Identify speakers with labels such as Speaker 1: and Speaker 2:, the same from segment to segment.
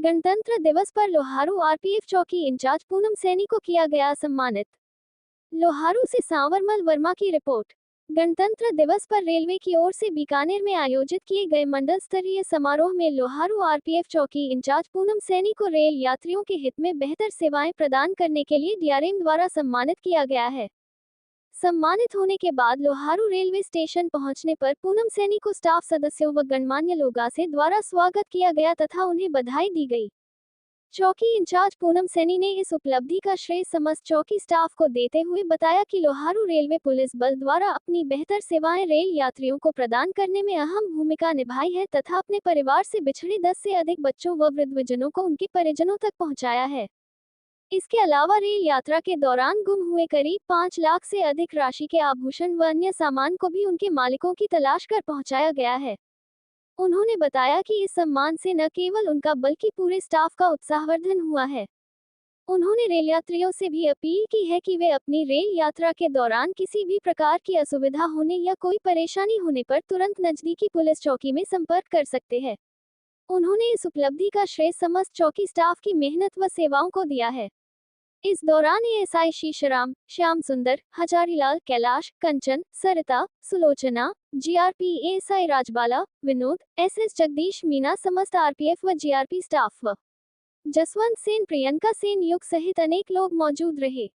Speaker 1: गणतंत्र दिवस पर लोहारू आरपीएफ चौकी इंचार्ज पूनम सैनी को किया गया सम्मानित। लोहारू से सांवरमल वर्मा की रिपोर्ट। गणतंत्र दिवस पर रेलवे की ओर से बीकानेर में आयोजित किए गए मंडल स्तरीय समारोह में लोहारू आरपीएफ चौकी इंचार्ज पूनम सैनी को रेल यात्रियों के हित में बेहतर सेवाएं प्रदान करने के लिए डीआरएम द्वारा सम्मानित किया गया है। सम्मानित होने के बाद लोहारू रेलवे स्टेशन पहुंचने पर पूनम सैनी को स्टाफ सदस्यों व गणमान्य लोगों से द्वारा स्वागत किया गया तथा उन्हें बधाई दी गई। चौकी इंचार्ज पूनम सैनी ने इस उपलब्धि का श्रेय समस्त चौकी स्टाफ को देते हुए बताया कि लोहारू रेलवे पुलिस बल द्वारा अपनी बेहतर सेवाएं रेल यात्रियों को प्रदान करने में अहम भूमिका निभाई है तथा अपने परिवार से बिछड़े 10 से अधिक बच्चों व वृद्धजनों को उनके परिजनों तक पहुंचाया है। इसके अलावा रेल यात्रा के दौरान गुम हुए करीब 5 लाख से अधिक राशि के आभूषण व अन्य सामान को भी उनके मालिकों की तलाश कर पहुंचाया गया है। उन्होंने बताया कि इस सम्मान से न केवल उनका बल्कि पूरे स्टाफ का उत्साहवर्धन हुआ है। उन्होंने रेल यात्रियों से भी अपील की है कि वे अपनी रेल यात्रा के दौरान किसी भी प्रकार की असुविधा होने या कोई परेशानी होने पर तुरंत नजदीकी पुलिस चौकी में संपर्क कर सकते हैं। उन्होंने इस उपलब्धि का श्रेय समस्त चौकी स्टाफ की मेहनत व सेवाओं को दिया है। इस दौरान ASI Sheeshram, Shyam Sundar, Hazarilal, Kailash, Kanchan, Sarita, Sulochana, GRP ASI Rajbala, Vinod, SS Jagdish Meena, समस्त आरपीएफ व जीआरपी स्टाफ व जसवंत सेन, प्रियंका सेन युग सहित अनेक लोग मौजूद रहे।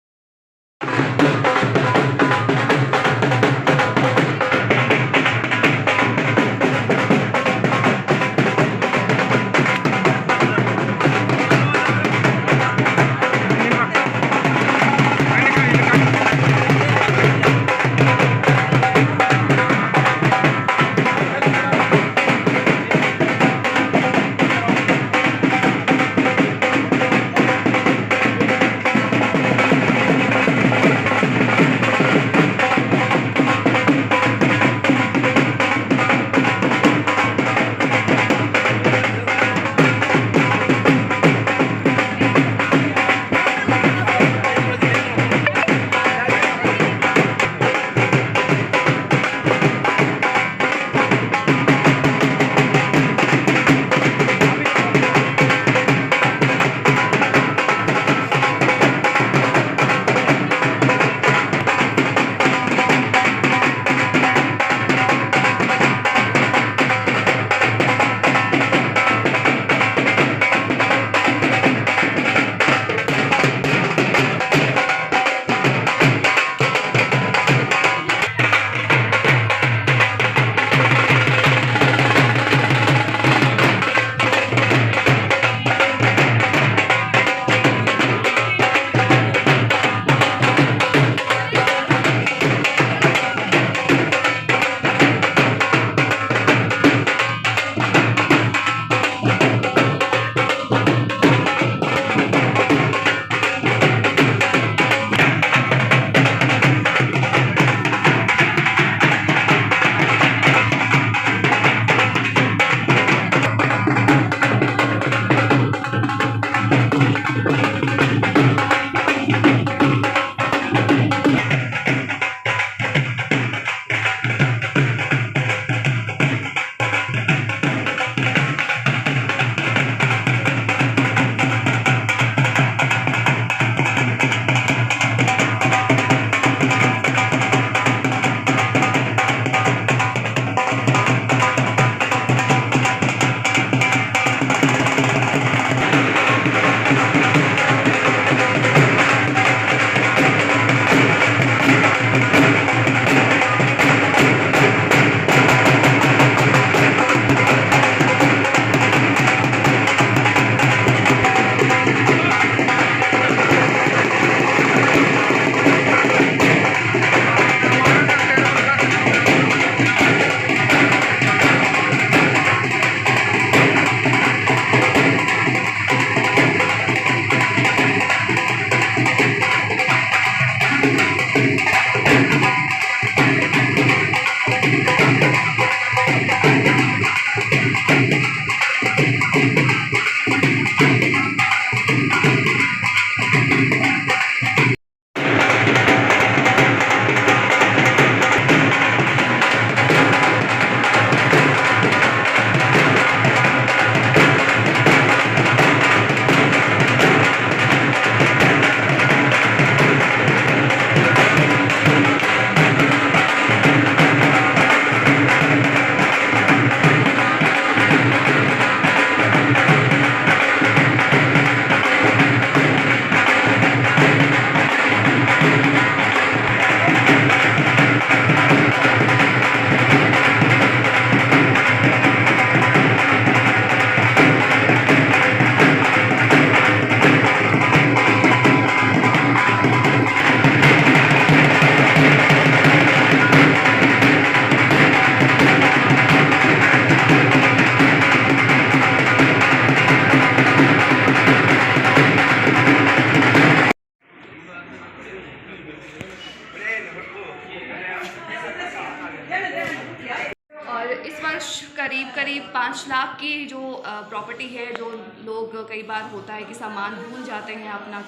Speaker 2: की जो प्रॉपर्टी है, जो लोग कई बार होता है कि सामान भूल जाते हैं अपना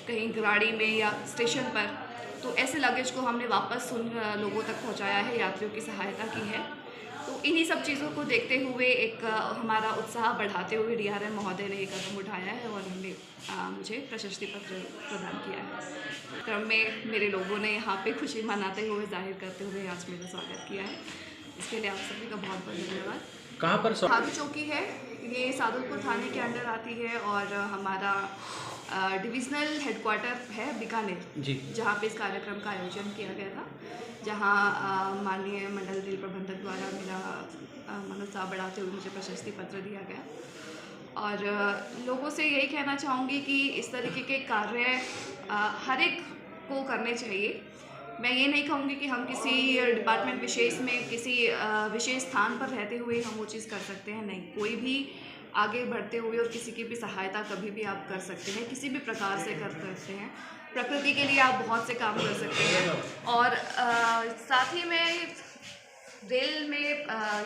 Speaker 2: कहीं गाड़ी में या स्टेशन पर, तो ऐसे लगेज को हमने वापस उन लोगों तक पहुंचाया है, यात्रियों की सहायता की है। तो इन्हीं सब चीज़ों को देखते हुए एक हमारा उत्साह बढ़ाते हुए DRM महोदय ने एक कदम उठाया है और हमने मुझे प्रशस्ति पत्र प्रदान किया है। क्रम में मेरे लोगों ने यहाँ पे खुशी मनाते हुए, जाहिर करते हुए आज मेरा स्वागत किया है। इसके लिए आप सभी का बहुत बहुत धन्यवाद।
Speaker 3: कहाँ पर
Speaker 2: लोहारू चौकी है, ये सादुलपुर थाने के अंडर आती है और हमारा डिविजनल हेडक्वार्टर है बीकानेर
Speaker 3: जी, जहाँ
Speaker 2: पे इस कार्यक्रम का आयोजन किया गया था, जहाँ माननीय मंडल रेल प्रबंधक द्वारा मेरा मनोत्साह बढ़ाते हुए मुझे प्रशस्ति पत्र दिया गया। और लोगों से यही कहना चाहूँगी कि इस तरीके के कार्य हर एक को करने चाहिए। मैं ये नहीं कहूँगी कि हम किसी डिपार्टमेंट विशेष में किसी विशेष स्थान पर रहते हुए हम वो चीज़ कर सकते हैं, नहीं। कोई भी आगे बढ़ते हुए और किसी की भी सहायता कभी भी आप कर सकते हैं, किसी भी प्रकार से कर सकते हैं। प्रकृति के लिए आप बहुत से काम कर सकते हैं। और साथ ही मैं रेल में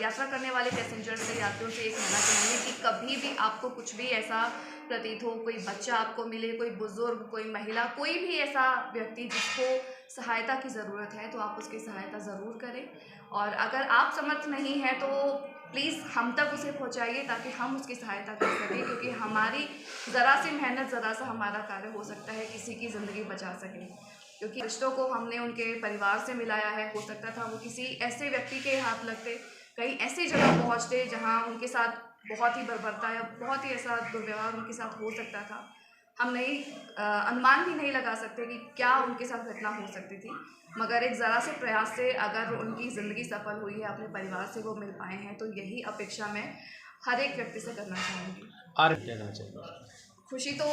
Speaker 2: यात्रा करने वाले पैसेंजर्स से, यात्रियों से ये कहना चाहूँगी कि कभी भी आपको कुछ भी ऐसा प्रतीत हो, कोई बच्चा आपको मिले, कोई बुजुर्ग, कोई महिला, कोई भी ऐसा व्यक्ति जिसको सहायता की ज़रूरत है, तो आप उसकी सहायता ज़रूर करें। और अगर आप समर्थ नहीं हैं तो प्लीज़ हम तक उसे पहुंचाइए ताकि हम उसकी सहायता कर सकें, क्योंकि हमारी ज़रा सी मेहनत, ज़रा सा हमारा कार्य हो सकता है किसी की ज़िंदगी बचा सके। क्योंकि रिश्तों को हमने उनके परिवार से मिलाया है, हो सकता था वो किसी ऐसे व्यक्ति के हाथ लगते, कहीं ऐसी जगह पहुंचते जहां उनके साथ बहुत ही बर्बरता या बहुत ही ऐसा दुर्व्यवहार उनके साथ हो सकता था। हम नहीं अनुमान भी नहीं लगा सकते कि क्या उनके साथ घटना हो सकती थी, मगर एक ज़रा से प्रयास से अगर उनकी ज़िंदगी सफल हुई है, अपने परिवार से वो मिल पाए हैं, तो यही अपेक्षा मैं हर एक व्यक्ति से करना चाहूँगी।
Speaker 3: और कहना चाहिए
Speaker 2: खुशी तो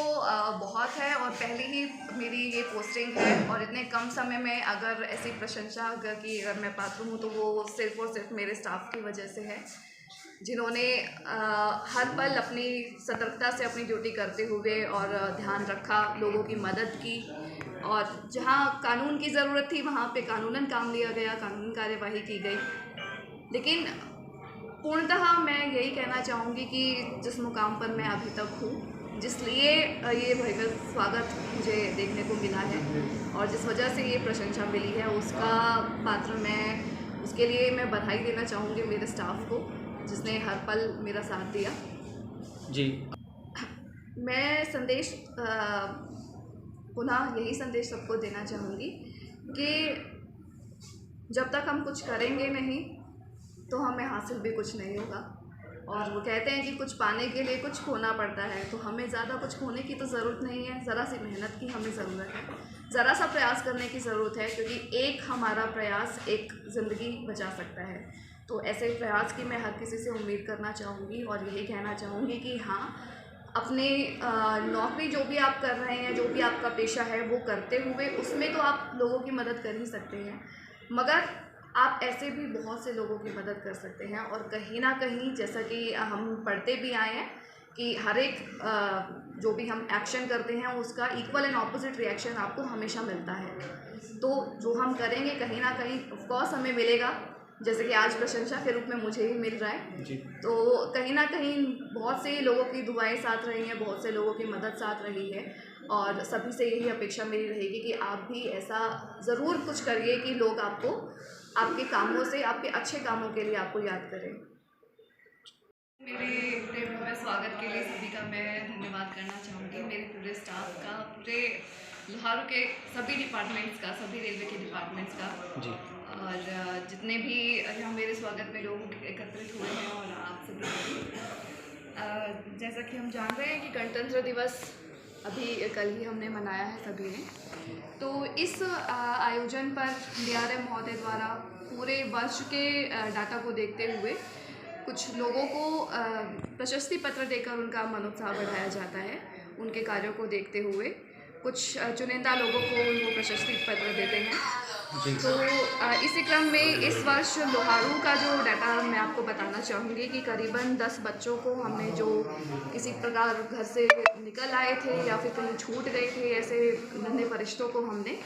Speaker 2: बहुत है, और पहले ही मेरी ये पोस्टिंग है और इतने कम समय में अगर ऐसी प्रशंसा की अगर मैं पात्र हूँ तो वो सिर्फ़ और सिर्फ मेरे स्टाफ की वजह से है, जिन्होंने हर पल अपनी सतर्कता से अपनी ड्यूटी करते हुए और ध्यान रखा, लोगों की मदद की, और जहाँ कानून की ज़रूरत थी वहाँ पे कानूनन काम लिया गया, कानूनी कार्यवाही की गई। लेकिन पूर्णतः मैं यही कहना चाहूँगी कि जिस मुकाम पर मैं अभी तक हूँ, जिसलिए ये भव्य स्वागत मुझे देखने को मिला है और जिस वजह से ये प्रशंसा मिली है, उसका पात्र मैं, उसके लिए मैं बधाई देना चाहूँगी मेरे स्टाफ को, जिसने हर पल मेरा साथ दिया।
Speaker 3: जी,
Speaker 2: मैं संदेश पुनः यही संदेश सबको देना चाहूँगी कि जब तक हम कुछ करेंगे नहीं तो हमें हासिल भी कुछ नहीं होगा। और वो कहते हैं कि कुछ पाने के लिए कुछ खोना पड़ता है, तो हमें ज़्यादा कुछ खोने की तो ज़रूरत नहीं है, ज़रा सी मेहनत की हमें ज़रूरत है, ज़रा सा प्रयास करने की ज़रूरत है, क्योंकि एक हमारा प्रयास एक ज़िंदगी बचा सकता है। तो ऐसे प्रयास की मैं हर किसी से उम्मीद करना चाहूँगी और यही कहना चाहूँगी कि हाँ, अपने नौकरी जो भी आप कर रहे हैं, जो भी आपका पेशा है, वो करते हुए उसमें तो आप लोगों की मदद कर ही सकते हैं, मगर आप ऐसे भी बहुत से लोगों की मदद कर सकते हैं। और कहीं ना कहीं जैसा कि हम पढ़ते भी आए हैं कि हर एक जो भी हम एक्शन करते हैं उसका इक्वल एंड ऑपोजिट रिएक्शन आपको हमेशा मिलता है। तो जो हम करेंगे कहीं ना कहीं ऑफकोर्स हमें मिलेगा, जैसे कि आज प्रशंसा के रूप में मुझे ही मिल रहा है
Speaker 3: जी।
Speaker 2: तो कहीं ना कहीं बहुत से लोगों की दुआएं साथ रही हैं, बहुत से लोगों की मदद साथ रही है, और सभी से यही अपेक्षा मेरी रहेगी कि आप भी ऐसा ज़रूर कुछ करिए कि लोग आपको आपके कामों से, आपके अच्छे कामों के लिए आपको याद करें। मेरे भव्य स्वागत के लिए सभी का मैं धन्यवाद करना चाहूँगी, मेरे पूरे स्टाफ का, पूरे लोहारू के सभी डिपार्टमेंट्स का, सभी रेलवे के डिपार्टमेंट्स का
Speaker 3: जी,
Speaker 2: और जितने भी यहाँ मेरे स्वागत में लोग एकत्रित हुए हैं, और आप सभी जैसा कि हम जान रहे हैं कि गणतंत्र दिवस अभी कल ही हमने मनाया है सभी ने, तो इस आयोजन पर DRM महोदय द्वारा पूरे वर्ष के डाटा को देखते हुए कुछ लोगों को प्रशस्ति पत्र देकर उनका मनोत्साह बढ़ाया जाता है। उनके कार्यों को देखते हुए कुछ चुनिंदा लोगों को वो प्रशस्ति पत्र देते हैं। तो इसी क्रम में इस वर्ष लोहारू का जो डाटा मैं आपको बताना चाहूँगी कि करीबन 10 बच्चों को हमने, जो किसी प्रकार घर से निकल आए थे या फिर कहीं छूट गए थे, ऐसे नन्हे फरिश्तों को हमने